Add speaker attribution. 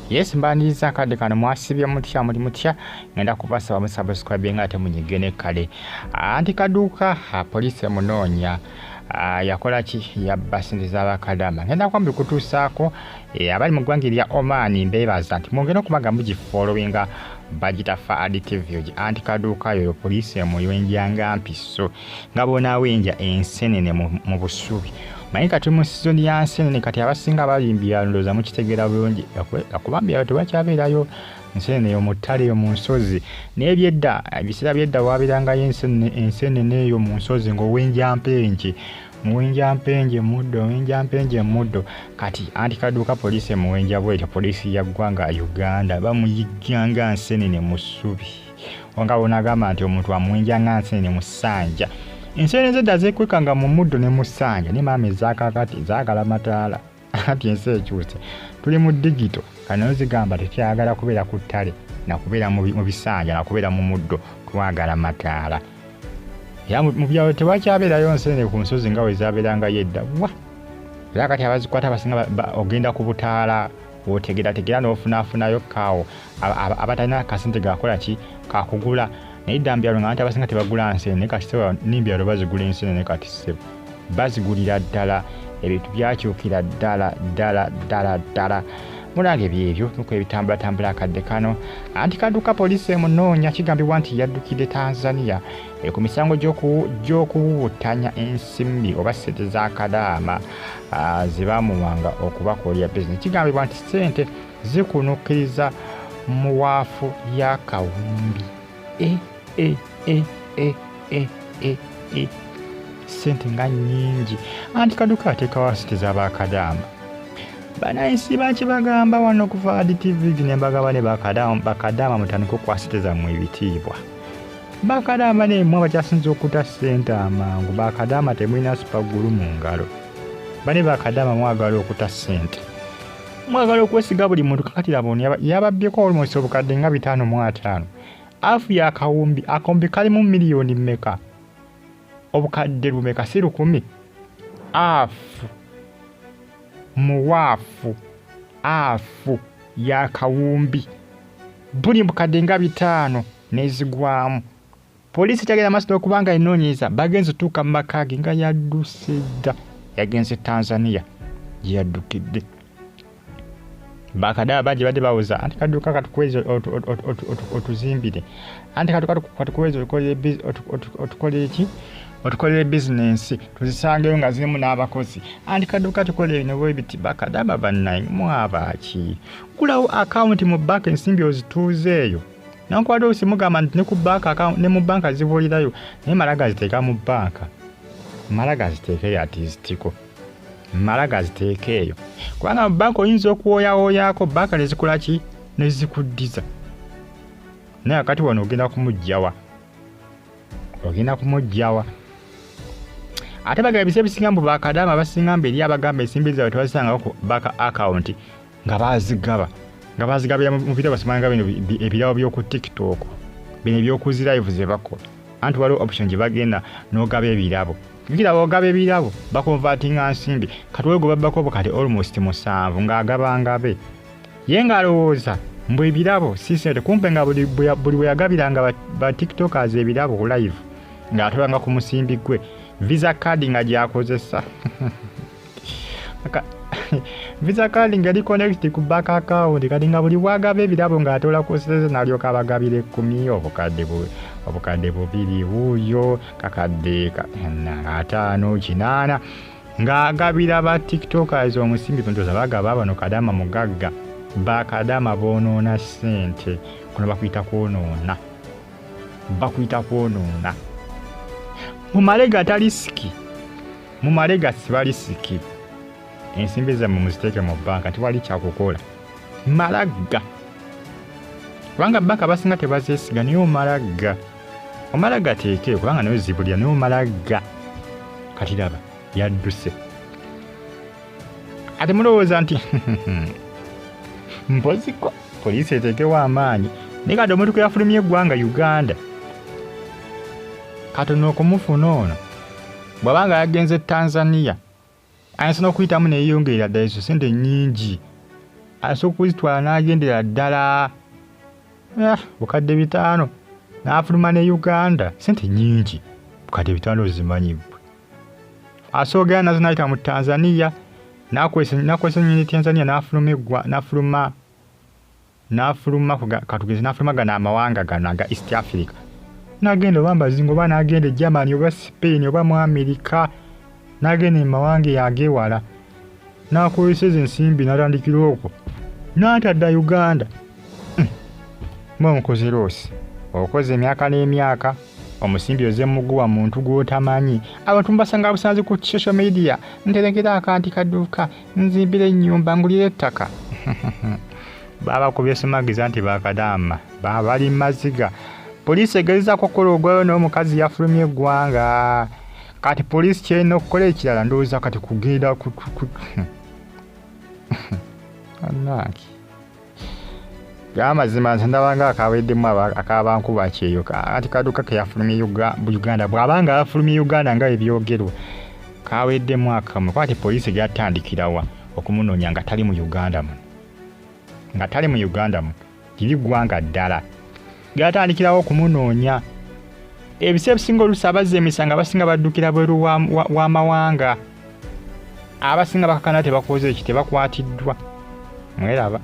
Speaker 1: Yes, mbandiza kadde kano mwasibye mutya muli mutya ngenda kubasaba musubscribe nga ate munyigene kale. Anti Kaduuka poliisi Emunonnya yakola ki yabba ssente za Bakadama. Ngenda kwambi kutuusaako abali mu ggwanga lya Oman mbeebaza nti mwongera okubaga mugifollowinga bagitafa additive Anti Kaduuka yo poliisi emuwenjanga mpiso nga bonaawenja ensenene mu busubi. Mayika tuli mu season ya nsenene kati abasinga balimbira ndooza mukitegeera bulungi akubambira tebakyabeerayo nsenene yo mu ttale yo mu nsozi n'ebyedda ebiseera byedda waabirangayo ensenene eyo mu nsozi ng'owenjampenje muddo kati Anti Kaduuka poliisi emuwenja bwetyo poliisi ya ggwanga Uganda bamuyigganga nsenene mu ssubi nga bonagamba nti omuntu amuwenjanga nsenene mu ssanja. Ensenene zedda zeekwekanga mu muddo ne mu ssanja ne maama ezaakakati zaagala mataala ati ensi ekyuse tuli mu digito kano zigamba tekyagala kubeera ku ttale nakubeera mu bisanja nakubeera mu muddo twagala mataala. Era mu byalo tewakyabeerayo nsenene ku nsozi nga we zaabeeranga yedda wa era kati abazikwata abasinga ogenda ku butaala otegera n'ofunaafunayo kaawo abatalina kasente gakola ki kakugula naye dda mbyalo nga abasinga tebagula nsenene kati sewa nimbyalo bazigula ensenene kati sebo bazigulira ddala ebintu byakyukira ddala mulange byebyo nuko ebitambula akadde kano. Anti Kaduuka poliisi Emunonnya kigambibwa nti yaddukidde Tanzania ku misango gy'okuwuutanya ensimbi oba ssente za Kadaama zebamuwanga okubakolera bizinesi. Kigambibwa nti ssente zikunukkiriza mu waafu ya kawumbi. Ssente nga nnyingi. Anti Kaduuka ateekawo ssente za Bakadama. Bannansi bakibagamba wano okuva additive ne mbagaba ne Bakadama mutandika okuwa ssente zammwe ebitiibwa. Bakadama ne mmwe abakyasinza okuta ssente amangu. Bakadama temulina supagulu mu ngalo. Bane Bakadama mwagala okuta ssente. Mwagala okwesiga buli muntu kakati laboni yababbyeko almost obukadde nga 550. Afu ya kawumbi akombi kalimu miliyoni mmeka? Obukadde lumeka si 10. Afu muwaafu afu ya kawumbi buli bukadde nga 5 nezigwamu. Poliisi kyagenda maaso okubanga enoonyeza bagenze tuuka mu maka ge nga yadduse dda yagenze Tanzania gye yaddukidde. Bakadama bangi badde bawoza Anti Kaduuka katukweze otuzimbire. Anti Kaduuka katukweze otukolere ki otukolere bizinensi tuzisangeyo nga zirimu n'abakozi. Anti Kaduuka tukolere bino bwe biti. Bakadama bannaye mwabaki kulawo akawunti mu banka ensimbi ozituuzeeyo nankwadde osimugamba nti ne ku banka ne mu banka zibuulirayo naye malaga ziteeka mu banka malaga ziteekeyo atizitiko malaga ziteekeeyo kubanga mu banka oyinza okuwooyawooyaako banka nezikola ki nezikuddiza naye akati wano ogenda kumugjawa ate bagala ebisa ebisinga mu Bakadama basinga mberi abagamba ensimbi zaabwe tebazisangako ku banka account nga bazigabira mu video basimanga bino ebirawo by'oku TikTok bino ebyokuzi live ze bakola. Anti waliwo option gye bagenda n'ogaba ebirabo bigirabo ogaba ebirabo bakonvatinga nsimbi kati wego babbako obukadde almost 7 ng'agabangabe ye ng'alowooza mbu ebirabo si sente kumpe nga buli bwe yagabiranga ba tiktokers ebirabo live ng'atolanga ku musimbi gwe visa card nga gyakozesa visa card nga li connect ku bank account kati nga buli wagaba ebirabo ng'atola ku sente n'alyoka abagabire 10 obukadde 2 wuuyo kakadde 5 8 ng'agabira ba tiktokers omusimbi ntoza bagaba bano Kadama mugagga. Bakadama boonoona ssente kuno bakuyita kwonoona mu malega talisiki mu malega sibalisiki ensimbi zammwe muziteeke mu banka tiwali kyakukola malaga kubanga banka basinga tebazeesiga naye omalaga teeke kubanga nayo zibulira naye omalaga kati laba yadduse ate mulowooza nti mpoziko poliisi eteekewo amaanyi naye kati omuntu kwe yafulumya eggwanga Uganda katono okumufuna ono bw'abanga yagenze Tanzania ayinza n'okuyitamu neeyongerera ddala ezo ssente nnyingi asooka okuzitwala n'agendera ddala bukadde 5 n'afuluma ne Uganda. Sente nnyingi, bukadde 5 ozimanyibbwe. Asoogera nazo n'ayita mu Tanzania, n'akozesa ennyonyi Tanzania n'afuluma katugezi n'afuluma gano amawanga gano aga East Africa. N'agenda oba Mbazingo oba n'agenda e Germany oba Spain oba mu America, n'agenda mu mawanga ag'ewala. N'akozesa ensimbi n'atandikira okwo. N'atadda Uganda. Omukozi loosi. Okoze emyaka n'emyaka, omusimbi oze muguwa muntu gw'otamanyi. Abantu mbasanga busanze ku social media. Nterekera akanti Kaduuka, nzimbira ennyumba ngulira ettaka. Baba kubyesumagiza nti Bakadama, baba bali maziga. Poliisi egezaako okukola ogwayo n'omukazi yafulumye eggwanga. Kati poliisi kyerina okukola ekirala ndowooza kati kugenda Anaki. Amazima nze ndabanga akaweddemu akabankuba kyeyo. Kati Kaduuka ke yafulumye Uganda. Bw'abanga afulumye Uganda nga ebyogerwa. Kaweddemu akamu. Kwati poliisi gyatandikirawa okumunoonya nga tali mu Uganda muno. Nga tali mu Uganda muno. Liri ggwanga ddala. Gyatandikirawo okumunoonya. Ebiseera ebisinga oluusi abazza emisango abasinga baddukira bweru w'amawanga. Abasinga bakakana tebakoze eki, tebakwatiddwa. Mweraba.